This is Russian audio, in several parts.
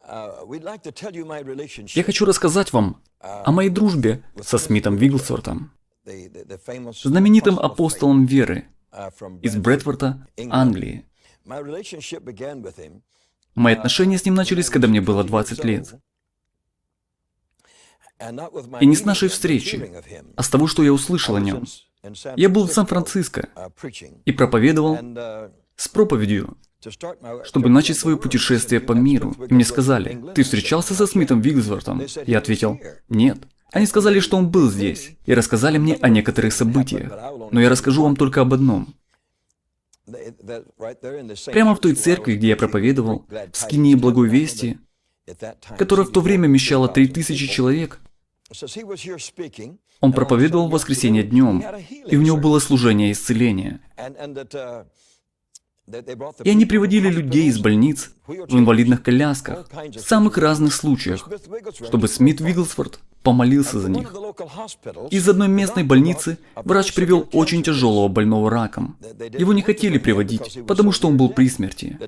Я хочу рассказать вам о моей дружбе со Смитом Вигглсвортом, знаменитым апостолом веры из Брэдфорда, Англии. Мои отношения с ним начались, когда мне было 20 лет. И не с нашей встречи, а с того, что я услышал о нем. Я был в Сан-Франциско и проповедовал с проповедью, чтобы начать свое путешествие по миру. И мне сказали: «Ты встречался со Смитом Вигглсвортом?» Я ответил: «Нет». Они сказали, что он был здесь, и рассказали мне о некоторых событиях. Но я расскажу вам только об одном. Прямо в той церкви, где я проповедовал, в скинии Благой Вести, которая в то время вмещала 3000 человек, он проповедовал в воскресенье днем, и у него было служение исцеления. И они приводили людей из больниц в инвалидных колясках, в самых разных случаях, чтобы Смит Вигглсворт помолился за них. Из одной местной больницы врач привел очень тяжелого больного раком. Его не хотели приводить, потому что он был при смерти.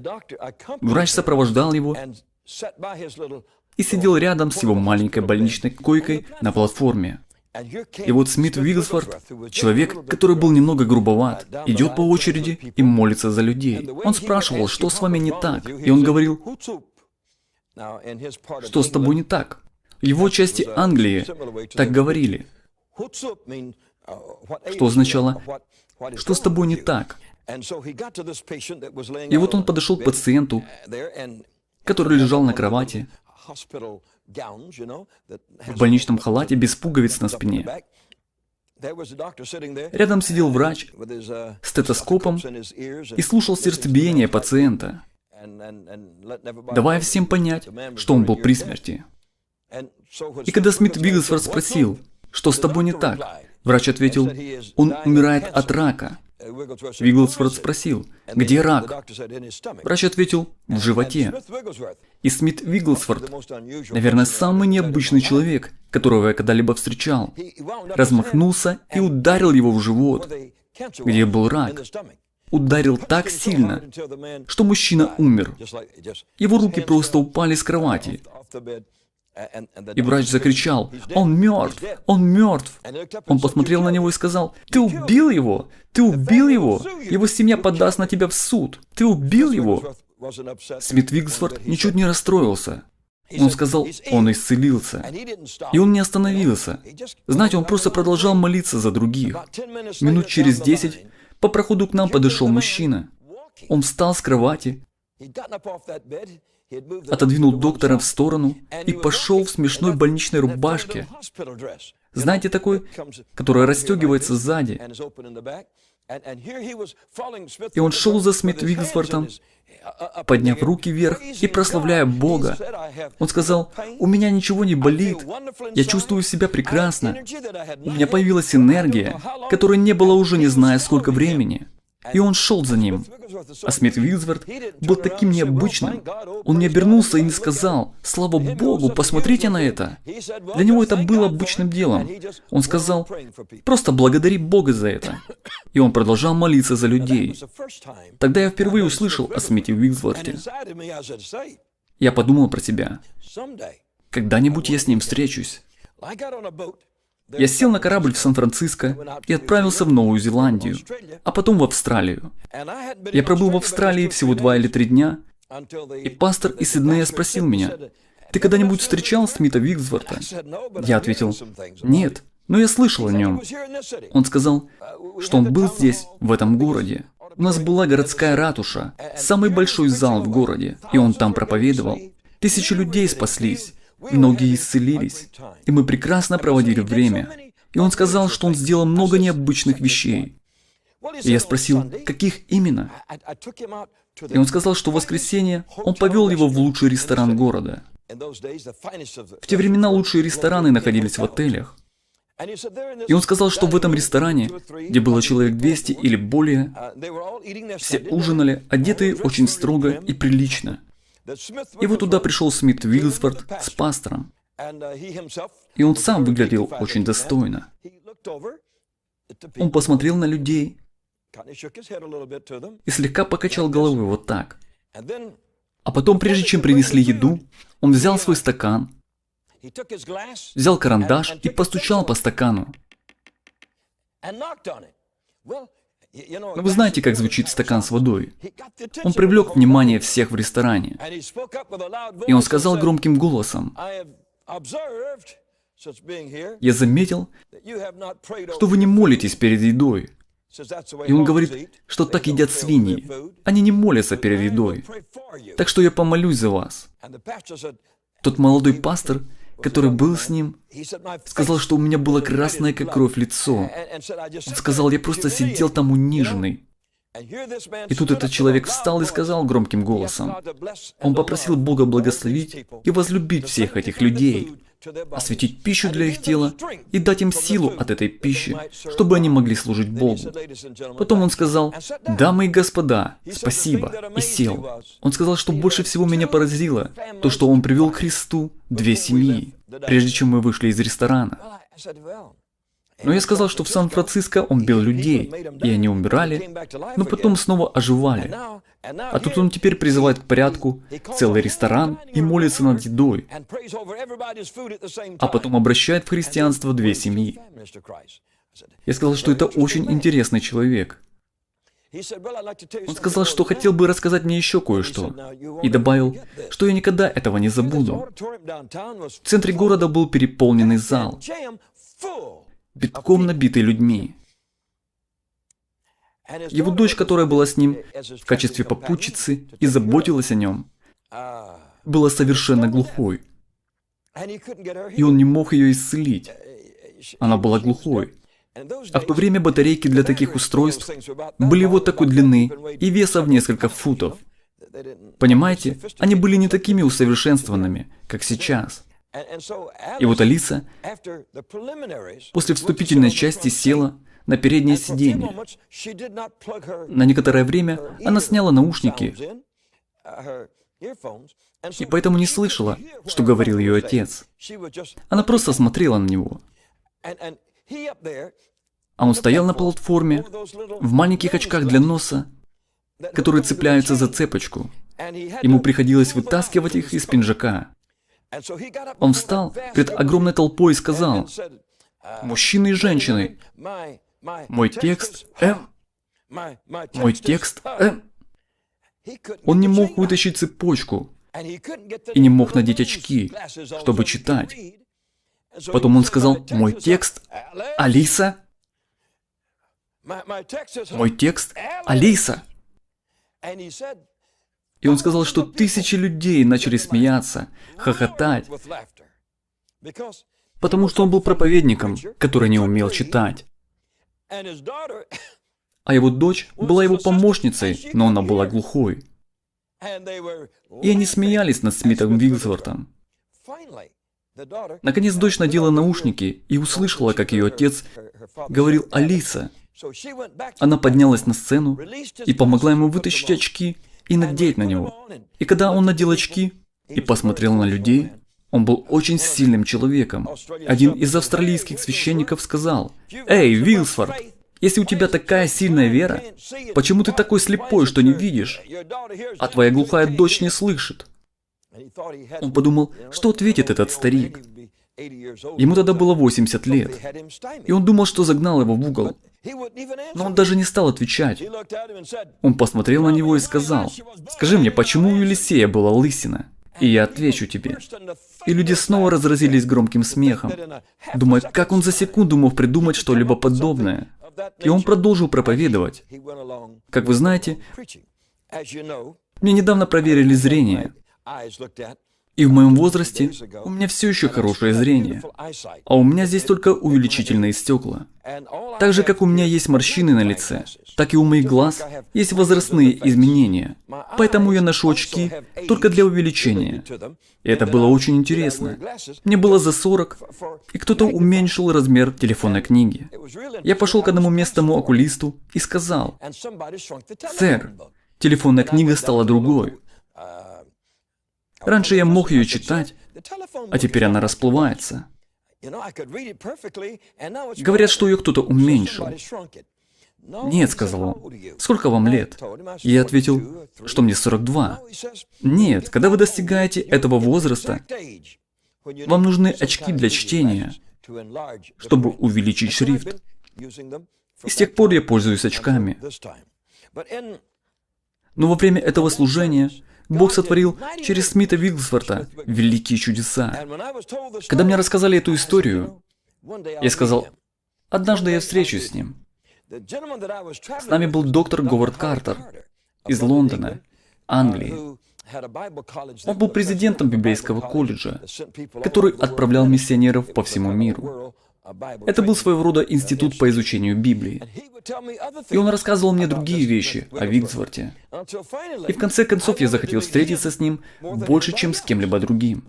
Врач сопровождал его и сидел рядом с его маленькой больничной койкой на платформе. И вот Смит Вигглсворт, человек, который был немного грубоват, идет по очереди и молится за людей. Он спрашивал, что с вами не так, и он говорил: что с тобой не так? В его части Англии так говорили, что означало: что с тобой не так? И вот он подошел к пациенту, который лежал на кровати, в больничном халате без пуговиц на спине. Рядом сидел врач с стетоскопом и слушал сердцебиение пациента, давая всем понять, что он был при смерти. И когда Смит Вигглсворт спросил: что с тобой не так? Врач ответил: он умирает от рака. Вигглсворт спросил: где рак? Врач ответил: в животе. И Смит Вигглсворт, наверное, самый необычный человек, которого я когда-либо встречал, размахнулся и ударил его в живот, где был рак. Ударил так сильно, что мужчина умер. Его руки просто упали с кровати. И врач закричал: он мертв! Он мертв! Он посмотрел на него и сказал: ты убил его! Ты убил его! Его семья подаст на тебя в суд! Ты убил его! Смит Вигглсворт ничуть не расстроился. Он сказал: он исцелился. И он не остановился. Знаете, он просто продолжал молиться за других. Минут через 10 по проходу к нам подошел мужчина. Он встал с кровати, отодвинул доктора в сторону и пошел в смешной больничной рубашке. Знаете, такой, которая расстегивается сзади. И он шел за Смит Вигглсвортом, подняв руки вверх и прославляя Бога. Он сказал: у меня ничего не болит, я чувствую себя прекрасно, у меня появилась энергия, которой не было уже не зная сколько времени. И он шел за ним. А Смит Вигглсворт был таким необычным. Он не обернулся и не сказал: слава Богу, посмотрите на это. Для него это было обычным делом. Он сказал: просто благодари Бога за это. И он продолжал молиться за людей. Тогда я впервые услышал о Смите Вигглсворте. Я подумал про себя: когда-нибудь я с ним встречусь. Я сел на корабль в Сан-Франциско и отправился в Новую Зеландию, а потом в Австралию. Я пробыл в Австралии всего 2 или 3 дня, и пастор из Сиднея спросил меня: ты когда-нибудь встречал Смита Вигглсворта? Я ответил: нет, но я слышал о нем. Он сказал, что он был здесь, в этом городе. У нас была городская ратуша, самый большой зал в городе, и он там проповедовал. 1000 людей спаслись. Многие исцелились, и мы прекрасно проводили время. И он сказал, что он сделал много необычных вещей. И я спросил: каких именно? И он сказал, что в воскресенье он повел его в лучший ресторан города. В те времена лучшие рестораны находились в отелях. И он сказал, что в этом ресторане, где было человек 200 или более, все ужинали, одетые очень строго и прилично. И вот туда пришел Смит Вигглсворт с пастором. И он сам выглядел очень достойно. Он посмотрел на людей и слегка покачал головой вот так. А потом, прежде чем принесли еду, Он взял свой стакан, взял карандаш и постучал по стакану. Но вы знаете, как звучит стакан с водой? Он привлек внимание всех в ресторане. И он сказал громким голосом: «Я заметил, что вы не молитесь перед едой». И он говорит, что так едят свиньи. Они не молятся перед едой. Так что я помолюсь за вас. Тот молодой пастор, который был с ним, сказал, что у меня было красное, как кровь, лицо. Он сказал, я просто сидел там униженный. И тут этот человек встал и сказал громким голосом: он попросил Бога благословить и возлюбить всех этих людей, осветить пищу для их тела и дать им силу от этой пищи, чтобы они могли служить Богу. Потом он сказал: «Дамы и господа, спасибо», и сел. Он сказал, что больше всего меня поразило то, что он привел к Христу 2 семьи, прежде чем мы вышли из ресторана. Но я сказал, что в Сан-Франциско он бил людей, и они умирали, но потом снова оживали. А тут он теперь призывает к порядку целый ресторан и молится над едой, а потом обращает в христианство 2 семьи. Я сказал, что это очень интересный человек. Он сказал, что хотел бы рассказать мне еще кое-что, и добавил, что я никогда этого не забуду. В центре города был переполненный зал, битком набитый людьми. Его дочь, которая была с ним в качестве попутчицы и заботилась о нем, была совершенно глухой. И он не мог ее исцелить. Она была глухой. А в то время батарейки для таких устройств были вот такой длины и веса в несколько футов. Понимаете, они были не такими усовершенствованными, как сейчас. И вот Алиса после вступительной части села на переднее сиденье. На некоторое время она сняла наушники и поэтому не слышала, что говорил ее отец. Она просто смотрела на него. А он стоял на платформе в маленьких очках для носа, которые цепляются за цепочку. Ему приходилось вытаскивать их из пинжака. Он встал перед огромной толпой и сказал: «Мужчины и женщины, мой текст М. Мой текст М». Он не мог вытащить цепочку и не мог надеть очки, чтобы читать. Потом он сказал: «Мой текст Алиса». «Мой текст Алиса». И он сказал, что тысячи людей начали смеяться, хохотать, потому что он был проповедником, который не умел читать. А его дочь была его помощницей, но она была глухой. И они смеялись над Смитом Вигглсвортом. Наконец дочь надела наушники и услышала, как ее отец говорил «Алиса». Она поднялась на сцену и помогла ему вытащить очки и надеть на него. И когда он надел очки и посмотрел на людей, он был очень сильным человеком. Один из австралийских священников сказал: «Эй, Вигглсворт, если у тебя такая сильная вера, почему ты такой слепой, что не видишь, а твоя глухая дочь не слышит?» Он подумал, что ответит этот старик. Ему тогда было 80 лет, и он думал, что загнал его в угол. Но он даже не стал отвечать. Он посмотрел на него и сказал: «Скажи мне, почему у Елисея была лысина? И я отвечу тебе». И люди снова разразились громким смехом, думая, как он за секунду мог придумать что-либо подобное. И он продолжил проповедовать. Как вы знаете, мне недавно проверили зрение. И в моем возрасте у меня все еще хорошее зрение, а у меня здесь только увеличительные стекла. Так же, как у меня есть морщины на лице, так и у моих глаз есть возрастные изменения. Поэтому я ношу очки только для увеличения. И это было очень интересно. Мне было за 40, и кто-то уменьшил размер телефонной книги. Я пошел к одному местному окулисту и сказал: «Сэр, телефонная книга стала другой. Раньше я мог ее читать, а теперь она расплывается. Говорят, что ее кто-то уменьшил. «Нет», — сказал он, — «сколько вам лет?» И я ответил, что мне 42. «Нет, когда вы достигаете этого возраста, вам нужны очки для чтения, чтобы увеличить шрифт. И с тех пор я пользуюсь очками». Но во время этого служения Бог сотворил через Смита Вигглсворта великие чудеса. Когда мне рассказали эту историю, я сказал, однажды я встречусь с ним. С нами был доктор Говард Картер из Лондона, Англии. Он был президентом библейского колледжа, который отправлял миссионеров по всему миру. Это был своего рода институт по изучению Библии. И он рассказывал мне другие вещи о Вигглсворте. И в конце концов я захотел встретиться с ним больше, чем с кем-либо другим.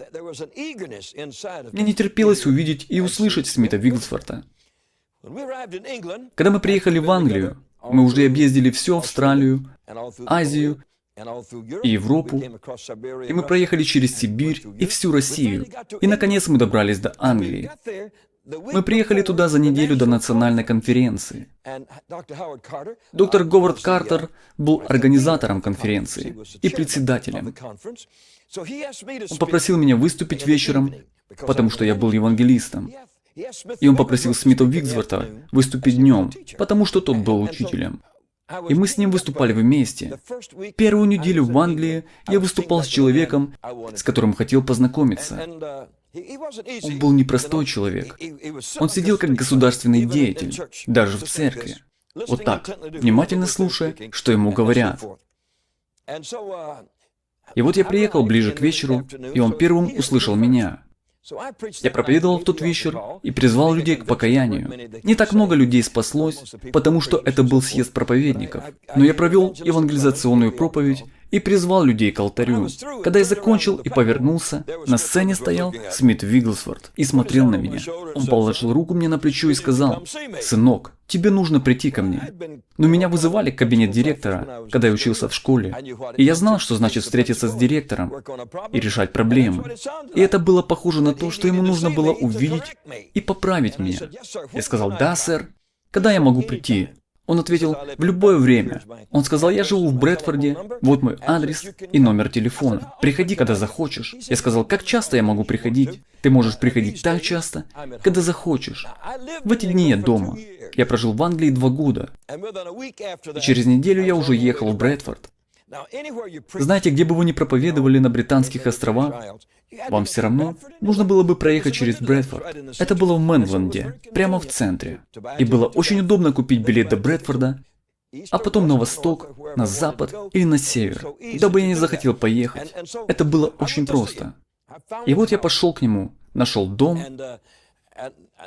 Мне не терпелось увидеть и услышать Смита Вигглсворта. Когда мы приехали в Англию, мы уже объездили всю Австралию, Азию и Европу, и мы проехали через Сибирь и всю Россию, и наконец мы добрались до Англии. Мы приехали туда за неделю до национальной конференции. Доктор Говард Картер был организатором конференции и председателем. Он попросил меня выступить вечером, потому что я был евангелистом. И он попросил Смита Вигглсворта выступить днем, потому что тот был учителем. И мы с ним выступали вместе. Первую неделю в Англии я выступал с человеком, с которым хотел познакомиться. Он был непростой человек. Он сидел как государственный деятель, даже в церкви. Вот так, внимательно слушая, что ему говорят. И вот я приехал ближе к вечеру, и он первым услышал меня. Я проповедовал в тот вечер и призвал людей к покаянию. Не так много людей спаслось, потому что это был съезд проповедников. Но я провел евангелизационную проповедь и призвал людей к алтарю. Когда я закончил и повернулся, на сцене стоял Смит Вигглсворт и смотрел на меня. Он положил руку мне на плечо и сказал, «Сынок, тебе нужно прийти ко мне». Но меня вызывали в кабинет директора, когда я учился в школе. И я знал, что значит встретиться с директором и решать проблемы. И это было похоже на то, что ему нужно было увидеть и поправить меня. Я сказал, «Да, сэр». «Когда я могу прийти?» Он ответил, в любое время. Он сказал, я живу в Брэдфорде, вот мой адрес и номер телефона. Приходи, когда захочешь. Я сказал, как часто я могу приходить? Ты можешь приходить так часто, когда захочешь. В эти дни я дома. Я прожил в Англии 2 года. И через неделю я уже ехал в Брэдфорд. Знаете, где бы вы ни проповедовали на Британских островах, вам все равно нужно было бы проехать через Брэдфорд. Это было в Мэнленде, прямо в центре. И было очень удобно купить билет до Брэдфорда, а потом на восток, на запад или на север, куда бы я ни захотел поехать. Это было очень просто. И вот я пошел к нему, нашел дом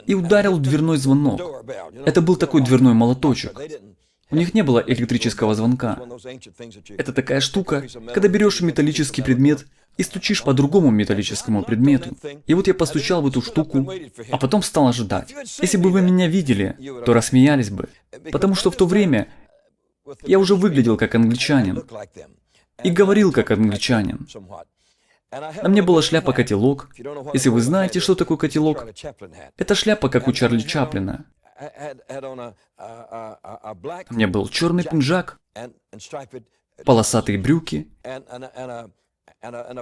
и ударил в дверной звонок. Это был такой дверной молоточек. У них не было электрического звонка. Это такая штука, когда берешь металлический предмет и стучишь по другому металлическому предмету. И вот я постучал в эту штуку, а потом стал ожидать. Если бы вы меня видели, то рассмеялись бы, потому что в то время я уже выглядел как англичанин и говорил как англичанин. На мне была шляпа-котелок. Если вы знаете, что такое котелок, это шляпа, как у Чарли Чаплина. У меня был черный пиджак, полосатые брюки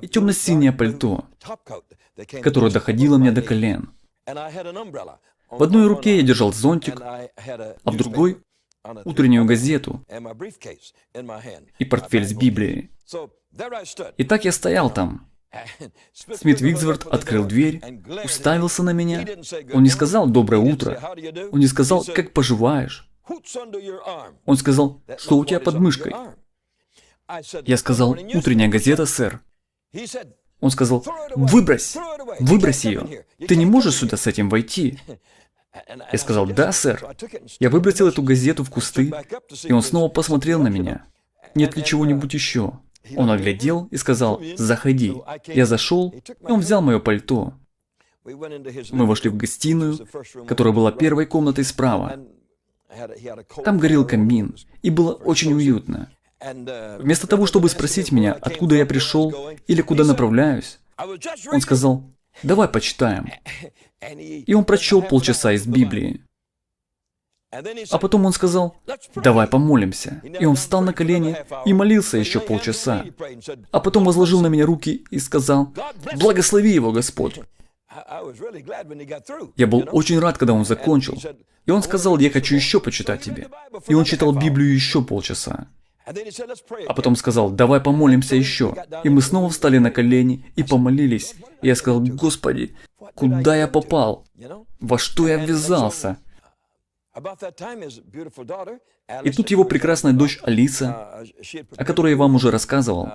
и темно-синее пальто, которое доходило мне до колен. В одной руке я держал зонтик, а в другой – утреннюю газету и портфель с Библией. И так я стоял там. Смит Вигглсворт открыл дверь, уставился на меня. Он не сказал «доброе утро», он не сказал «как поживаешь». Он сказал «что у тебя под мышкой?» Я сказал «утренняя газета, сэр». Он сказал «выбрось ее, ты не можешь сюда с этим войти». Я сказал «да, сэр». Я выбросил эту газету в кусты, и он снова посмотрел на меня. «Нет ли чего-нибудь еще?» Он оглядел и сказал «заходи». Я зашел, и он взял мое пальто. Мы вошли в гостиную, которая была первой комнатой справа. Там горел камин, и было очень уютно. Вместо того, чтобы спросить меня, откуда я пришел или куда направляюсь, он сказал «давай почитаем». И он прочел полчаса из Библии. А потом он сказал: «Давай помолимся». И он встал на колени и молился еще полчаса. А потом возложил на меня руки и сказал: «Благослови его, Господь». Я был очень рад, когда он закончил. И он сказал: «Я хочу еще почитать тебе». И он читал Библию еще полчаса. А потом сказал: «Давай помолимся еще». И мы снова встали на колени и помолились. И я сказал: «Господи, куда я попал? Во что я ввязался?» И тут его прекрасная дочь Алиса, о которой я вам уже рассказывал,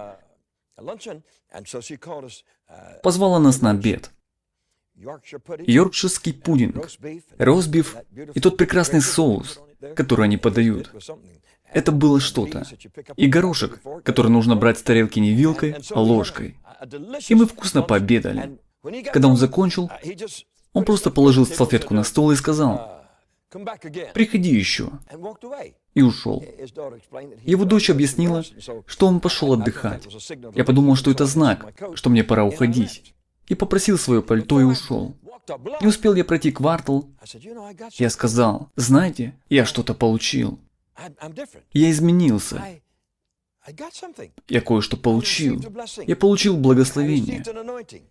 позвала нас на обед. Йоркширский пудинг, ростбиф и тот прекрасный соус, который они подают. Это было что-то. И горошек, который нужно брать с тарелки не вилкой, а ложкой. И мы вкусно пообедали. Когда он закончил, он просто положил салфетку на стол и сказал: «Приходи еще». И ушел. Его дочь объяснила, что он пошел отдыхать. Я подумал, что это знак, что мне пора уходить. И попросил свое пальто и ушел. Не успел я пройти квартал. Я сказал: «Знаете, я что-то получил. Я изменился. Я кое-что получил. Я получил благословение.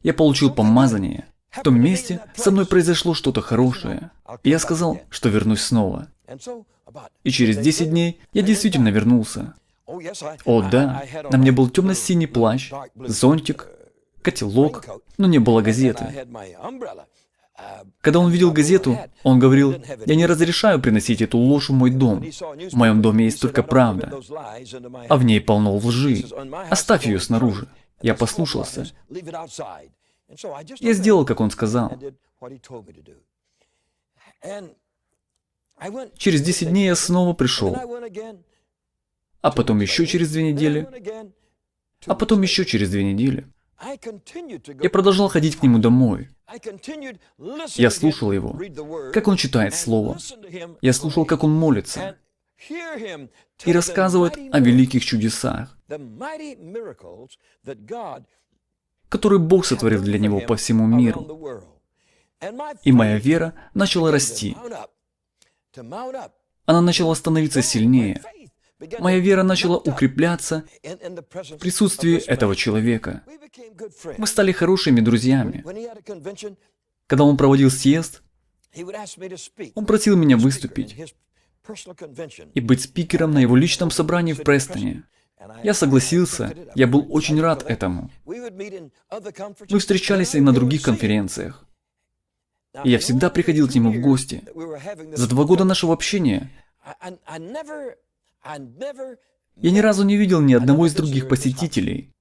Я получил помазание. В том месте со мной произошло что-то хорошее. И я сказал, что вернусь снова. И через 10 дней я действительно вернулся. О да, на мне был темно-синий плащ, зонтик, котелок, но не было газеты. Когда он видел газету, он говорил: «Я не разрешаю приносить эту ложь в мой дом. В моем доме есть только правда, а в ней полно лжи. Оставь ее снаружи». Я послушался. Я сделал, как он сказал. Через 10 дней я снова пришел. А потом еще через 2 недели. А потом еще через 2 недели. Я продолжал ходить к нему домой. Я слушал его, как он читает Слово. Я слушал, как он молится. И рассказывает о великих чудесах, которые Бог сотворил для него по всему миру. И моя вера начала расти. Она начала становиться сильнее. Моя вера начала укрепляться в присутствии этого человека. Мы стали хорошими друзьями. Когда он проводил съезд, он просил меня выступить и быть спикером на его личном собрании в Престоне. Я согласился, я был очень рад этому. Мы встречались и на других конференциях. И я всегда приходил к нему в гости. За 2 года нашего общения я ни разу не видел ни одного из других посетителей.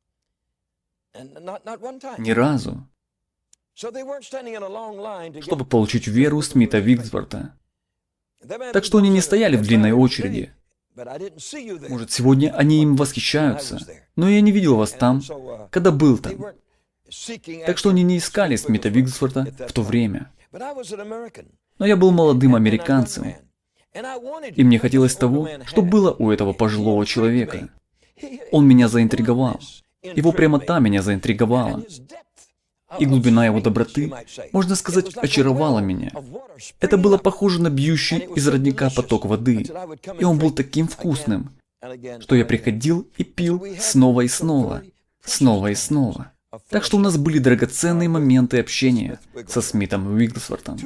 Ни разу. Чтобы получить веру Смита Вигсворта. Так что они не стояли в длинной очереди. Может, сегодня они им восхищаются, но я не видел вас там, когда был там. Так что они не искали Смита Вигсворта в то время. Но я был молодым американцем, и мне хотелось того, что было у этого пожилого человека. Он меня заинтриговал. Его прямота меня заинтриговала. И глубина его доброты, можно сказать, очаровала меня. Это было похоже на бьющий из родника поток воды. И он был таким вкусным, что я приходил и пил снова и снова, снова и снова. Так что у нас были драгоценные моменты общения со Смитом Вигсвортом.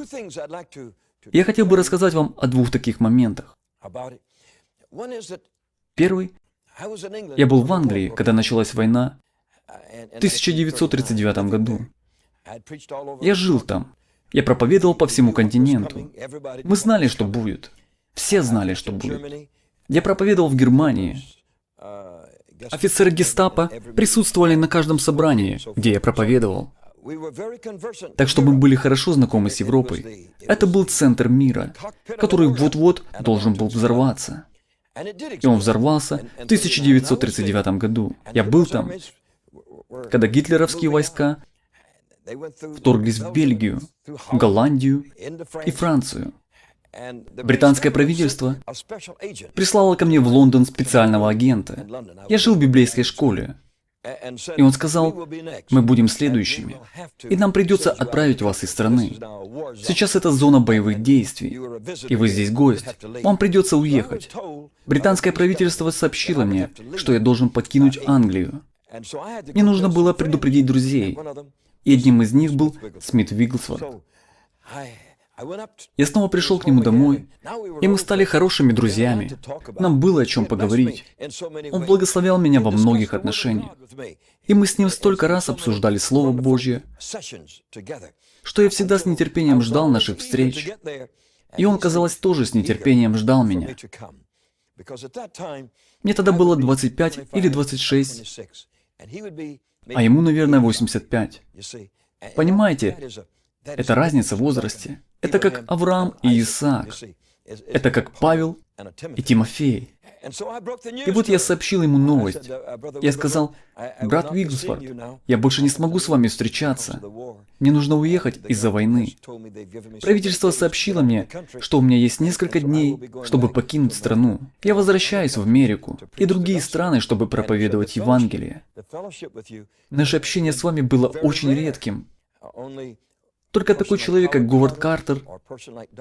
Я хотел бы рассказать вам о 2 таких моментах. Первый. Я был в Англии, когда началась война в 1939 году. Я жил там. Я проповедовал по всему континенту. Мы знали, что будет. Все знали, что будет. Я проповедовал в Германии. Офицеры гестапо присутствовали на каждом собрании, где я проповедовал. Так что мы были хорошо знакомы с Европой. Это был центр мира, который вот-вот должен был взорваться. И он взорвался в 1939 году. Я был там, когда гитлеровские войска вторглись в Бельгию, Голландию и Францию. Британское правительство прислало ко мне в Лондон специального агента. Я жил в библейской школе. И он сказал, мы будем следующими, и нам придется отправить вас из страны. Сейчас это зона боевых действий, и вы здесь гость, вам придется уехать. Британское правительство сообщило мне, что я должен покинуть Англию. Мне нужно было предупредить друзей, и одним из них был Смит Вигглсворт. Я снова пришел к нему домой, и мы стали хорошими друзьями. Нам было о чем поговорить. Он благословлял меня во многих отношениях. И мы с ним столько раз обсуждали Слово Божье, что я всегда с нетерпением ждал наших встреч. И он, казалось, тоже с нетерпением ждал меня. Мне тогда было 25 или 26, а ему, наверное, 85. Понимаете, это разница в возрасте. Это как Авраам и Исаак. Это как Павел и Тимофей. И вот я сообщил ему новость. Я сказал, брат Вигглсворт, я больше не смогу с вами встречаться. Мне нужно уехать из-за войны. Правительство сообщило мне, что у меня есть несколько дней, чтобы покинуть страну. Я возвращаюсь в Америку и другие страны, чтобы проповедовать Евангелие. Наше общение с вами было очень редким. Только такой человек, как Говард Картер,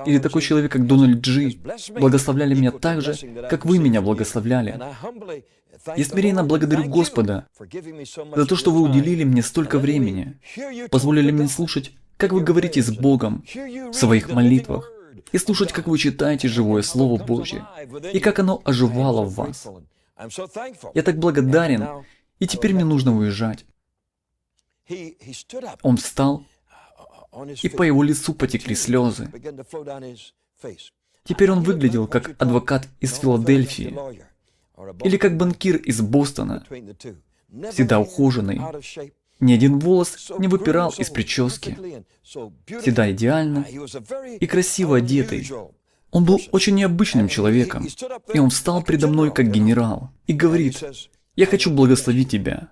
или такой человек, как Дональд Джи, благословляли меня так же, как вы меня благословляли. Я смиренно благодарю Господа за то, что вы уделили мне столько времени, позволили мне слушать, как вы говорите с Богом в своих молитвах, и слушать, как вы читаете живое Слово Божье, и как оно оживало в вас. Я так благодарен, и теперь мне нужно уезжать. Он встал, и по его лицу потекли слезы. Теперь он выглядел как адвокат из Филадельфии, или как банкир из Бостона, всегда ухоженный. Ни один волос не выпирал из прически, всегда идеально и красиво одетый. Он был очень необычным человеком, и он встал предо мной как генерал и говорит, «Я хочу благословить тебя».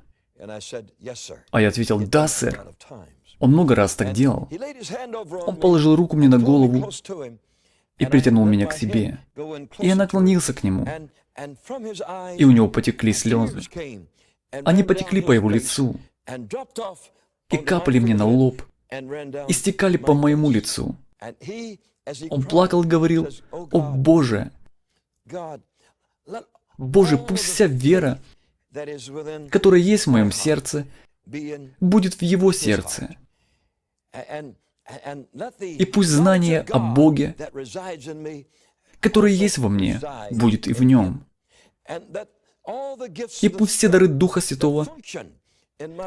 А я ответил, «Да, сэр». Он много раз так делал. Он положил руку мне на голову и притянул меня к себе. И я наклонился к нему, и у него потекли слезы. Они потекли по его лицу, и капали мне на лоб, и стекали по моему лицу. Он плакал и говорил, «О Боже! Боже, пусть вся вера, которая есть в моем сердце, будет в его сердце. И пусть знание о Боге, которое есть во мне, будет и в нем. И пусть все дары Духа Святого,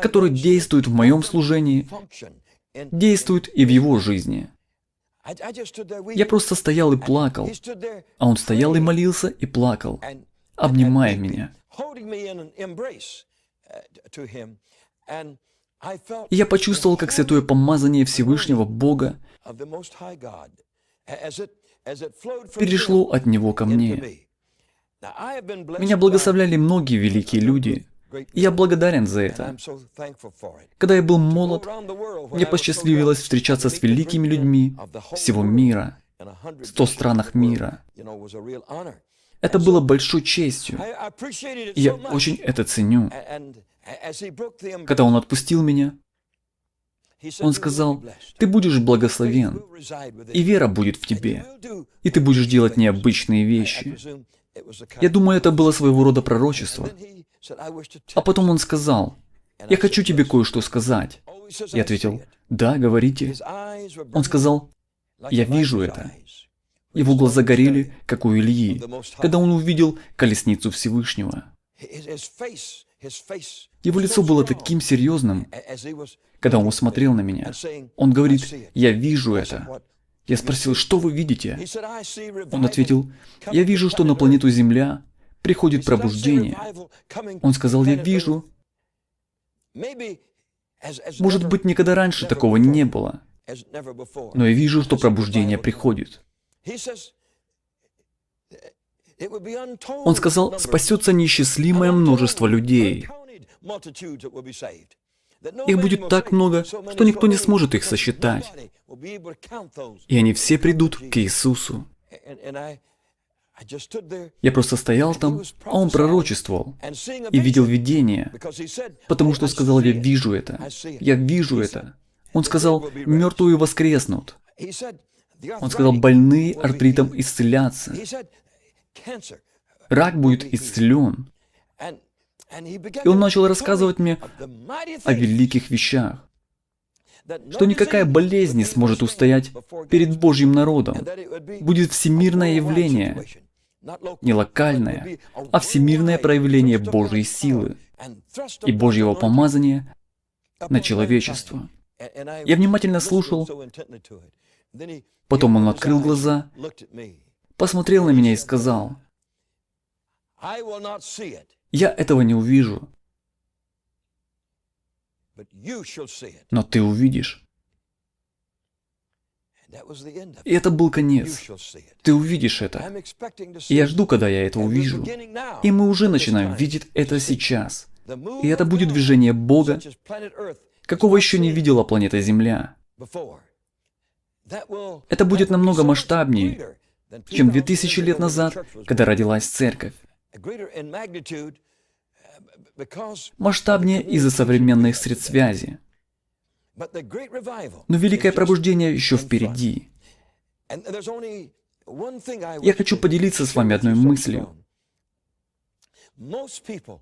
которые действуют в моем служении, действуют и в его жизни». Я просто стоял и плакал, а он стоял и молился и плакал, обнимая меня. И я почувствовал, как святое помазание Всевышнего Бога перешло от Него ко мне. Меня благословляли многие великие люди, и я благодарен за это. Когда я был молод, мне посчастливилось встречаться с великими людьми всего мира, в 100 странах мира. Это было большой честью, и я очень это ценю. Когда он отпустил меня, он сказал, «Ты будешь благословен, и вера будет в тебе, и ты будешь делать необычные вещи». Я думаю, это было своего рода пророчество. А потом он сказал, «Я хочу тебе кое-что сказать». Я ответил, «Да, говорите». Он сказал, «Я вижу это». Его глаза горели, как у Ильи, когда он увидел колесницу Всевышнего. Его лицо было таким серьезным, когда он смотрел на меня. Он говорит, «Я вижу это». Я спросил, «Что вы видите?» Он ответил, «Я вижу, что на планету Земля приходит пробуждение». Он сказал, «Я вижу». Может быть, никогда раньше такого не было, но я вижу, что пробуждение приходит. Он сказал, спасется неисчислимое множество людей. Их будет так много, что никто не сможет их сосчитать. И они все придут к Иисусу. Я просто стоял там, а он пророчествовал и видел видение, потому что сказал, я вижу это, я вижу это. Он сказал, мертвые воскреснут. Он сказал, больные артритом исцелятся. Рак будет исцелен. И он начал рассказывать мне о великих вещах, что никакая болезнь не сможет устоять перед Божьим народом. Будет всемирное явление, не локальное, а всемирное проявление Божьей силы и Божьего помазания на человечество. Я внимательно слушал, потом он открыл глаза, посмотрел на меня и сказал, «Я этого не увижу, но ты увидишь». И это был конец. Ты увидишь это. И я жду, когда я это увижу. И мы уже начинаем видеть это сейчас. И это будет движение Бога, какого еще не видела планета Земля. Это будет намного масштабнее, чем 2000 лет назад, когда родилась Церковь. Масштабнее из-за современных средств связи. Но великое пробуждение еще впереди. Я хочу поделиться с вами одной мыслью.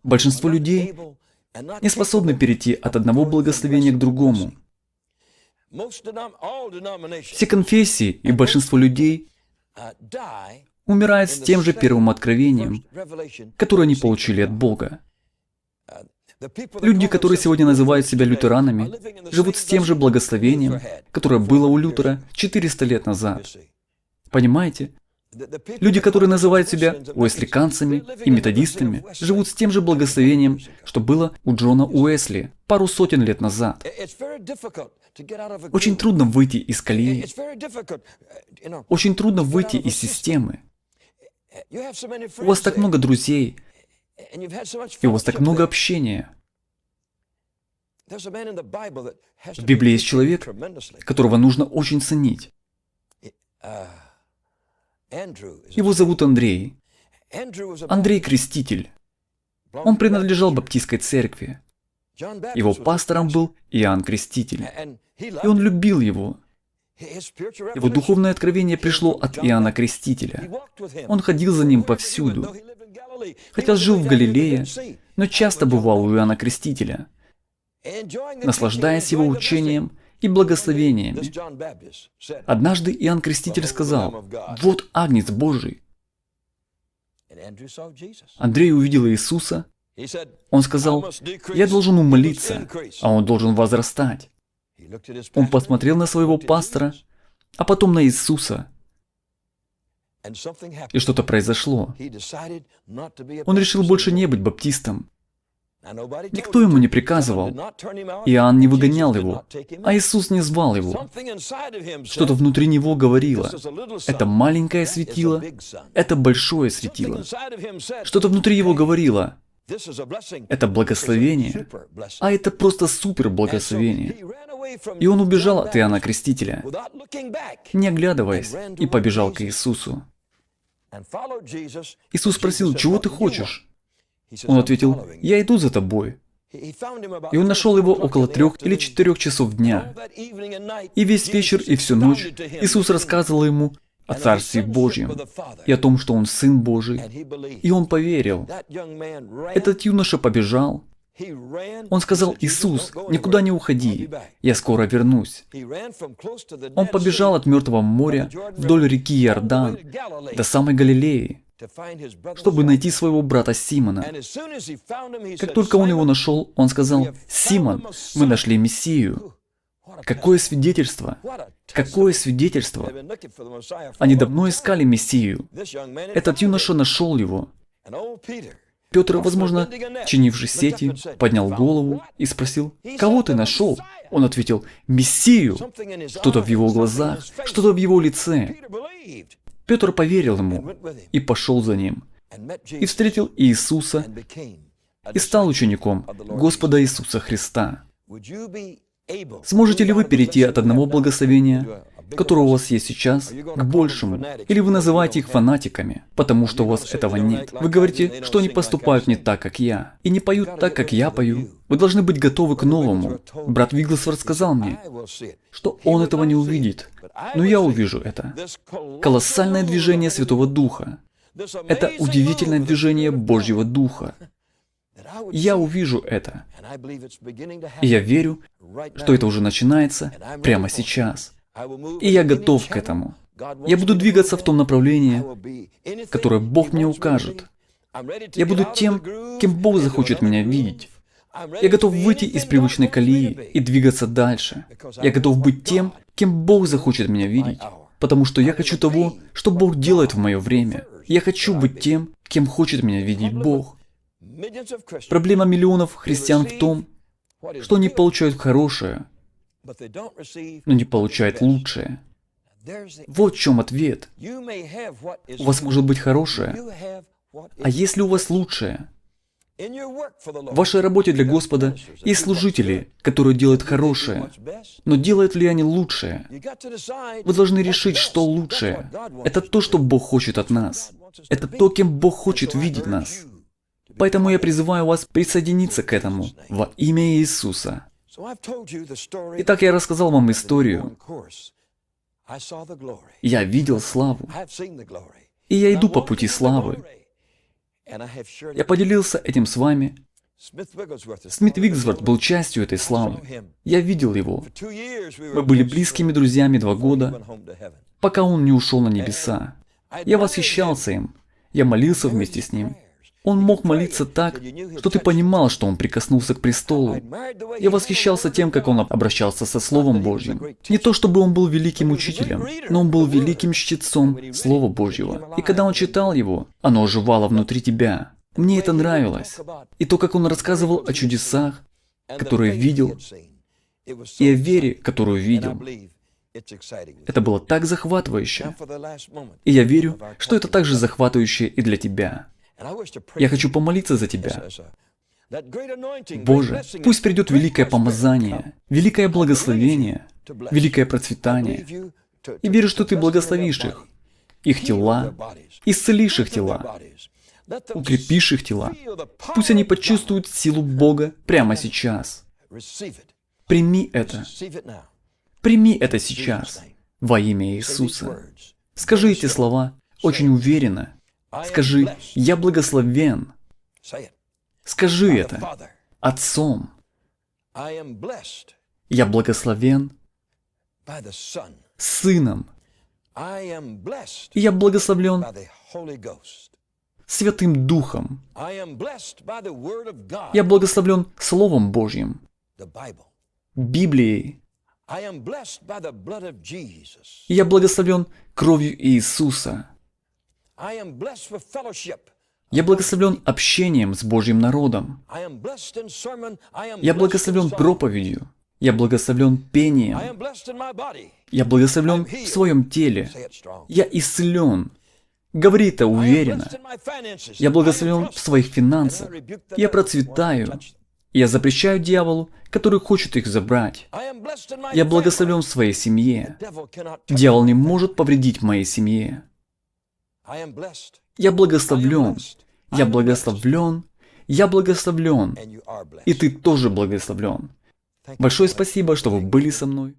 Большинство людей не способны перейти от одного благословения к другому. Все конфессии и большинство людей умирают с тем же первым откровением, которое они получили от Бога. Люди, которые сегодня называют себя лютеранами, живут с тем же благословением, которое было у Лютера 400 лет назад. Понимаете? Люди, которые называют себя уэсликанцами и методистами, живут с тем же благословением, что было у Джона Уэсли пару сотен лет назад. Очень трудно выйти из колеи. Очень трудно выйти из системы. У вас так много друзей, и у вас так много общения. В Библии есть человек, которого нужно очень ценить. Его зовут Андрей. Андрей Креститель. Он принадлежал Баптистской церкви. Его пастором был Иоанн Креститель. И он любил его. Его духовное откровение пришло от Иоанна Крестителя. Он ходил за ним повсюду. Хотя жил в Галилее, но часто бывал у Иоанна Крестителя, наслаждаясь его учением и благословениями. Однажды Иоанн Креститель сказал, «Вот Агнец Божий». Андрей увидел Иисуса. Он сказал, «Я должен умолиться, а он должен возрастать». Он посмотрел на своего пастора, а потом на Иисуса. И что-то произошло. Он решил больше не быть баптистом. Никто ему не приказывал. Иоанн не выгонял его, а Иисус не звал его. Что-то внутри него говорило. Это маленькое светило, это большое светило. Что-то внутри его говорило. Это благословение, а это просто супер благословение. И он убежал от Иоанна Крестителя, не оглядываясь, и побежал к Иисусу. Иисус спросил, «Чего ты хочешь?» Он ответил, «Я иду за тобой». И он нашел его около 3 или 4 часов дня. И весь вечер и всю ночь Иисус рассказывал ему о Царстве Божьем и о том, что он Сын Божий. И он поверил. Этот юноша побежал. Он сказал, «Иисус, никуда не уходи, я скоро вернусь». Он побежал от Мертвого моря вдоль реки Иордан до самой Галилеи, чтобы найти своего брата Симона. Как только он его нашел, он сказал, «Симон, мы нашли Мессию». Какое свидетельство! Какое свидетельство! Они давно искали Мессию. Этот юноша нашел его. Петр, возможно, чинивший сети, поднял голову и спросил, «Кого ты нашел?» Он ответил, «Мессию». Что-то в его глазах, что-то в его лице. Петр поверил ему и пошел за ним. И встретил Иисуса и стал учеником Господа Иисуса Христа. Сможете ли вы перейти от одного благословения которые у вас есть сейчас, к большему. Или вы называете их фанатиками, потому что у вас этого нет. Вы говорите, что они поступают не так, как я, и не поют так, как я пою. Вы должны быть готовы к новому. Брат Вигглсворт сказал мне, что он этого не увидит, но я увижу это. Колоссальное движение Святого Духа. Это удивительное движение Божьего Духа. Я увижу это. И я верю, что это уже начинается прямо сейчас. И я готов к этому. Я буду двигаться в том направлении, которое Бог мне укажет. Я буду тем, кем Бог захочет меня видеть. Я готов выйти из привычной колеи и двигаться дальше. Я готов быть тем, кем Бог захочет меня видеть. Потому что я хочу того, что Бог делает в мое время. Я хочу быть тем, кем хочет меня видеть Бог. Проблема миллионов христиан в том, что они получают хорошее, но не получают лучшее. Вот в чем ответ. У вас может быть хорошее, а если у вас лучшее? В вашей работе для Господа есть служители, которые делают хорошее, но делают ли они лучшее? Вы должны решить, что лучшее. Это то, что Бог хочет от нас. Это то, кем Бог хочет видеть нас. Поэтому я призываю вас присоединиться к этому во имя Иисуса. Итак, я рассказал вам историю. Я видел славу. И я иду по пути славы. Я поделился этим с вами. Смит Вигглсворт был частью этой славы. Я видел его. Мы были близкими друзьями 2 года, пока он не ушел на небеса. Я восхищался им. Я молился вместе с ним. Он мог молиться так, что ты понимал, что он прикоснулся к престолу. Я восхищался тем, как он обращался со Словом Божьим. Не то, чтобы он был великим учителем, но он был великим чтецом Слова Божьего. И когда он читал его, оно оживало внутри тебя. Мне это нравилось. И то, как он рассказывал о чудесах, которые видел, и о вере, которую видел. Это было так захватывающе. И я верю, что это также захватывающе и для тебя. Я хочу помолиться за тебя. Боже, пусть придет великое помазание, великое благословение, великое процветание. И верю, что ты благословишь их тела, исцелишь их тела, укрепишь их тела. Пусть они почувствуют силу Бога прямо сейчас. Прими это. Прими это сейчас во имя Иисуса. Скажи эти слова очень уверенно. Скажи, я благословен. Скажи это Отцом. Я благословен Сыном. И я благословлен Святым Духом. Я благословлен Словом Божьим, Библией. И я благословлен кровью Иисуса. Я благословлен общением с Божьим народом. Я благословлен проповедью. Я благословлен пением. Я благословлен в своем теле. Я исцелен. Говори это уверенно. Я благословен в своих финансах. Я процветаю. Я запрещаю дьяволу, который хочет их забрать. Я благословен в своей семье. Дьявол не может повредить моей семье. Я благословлен. Я благословлен. Я благословлен. И ты тоже благословлен. Большое спасибо, что вы были со мной.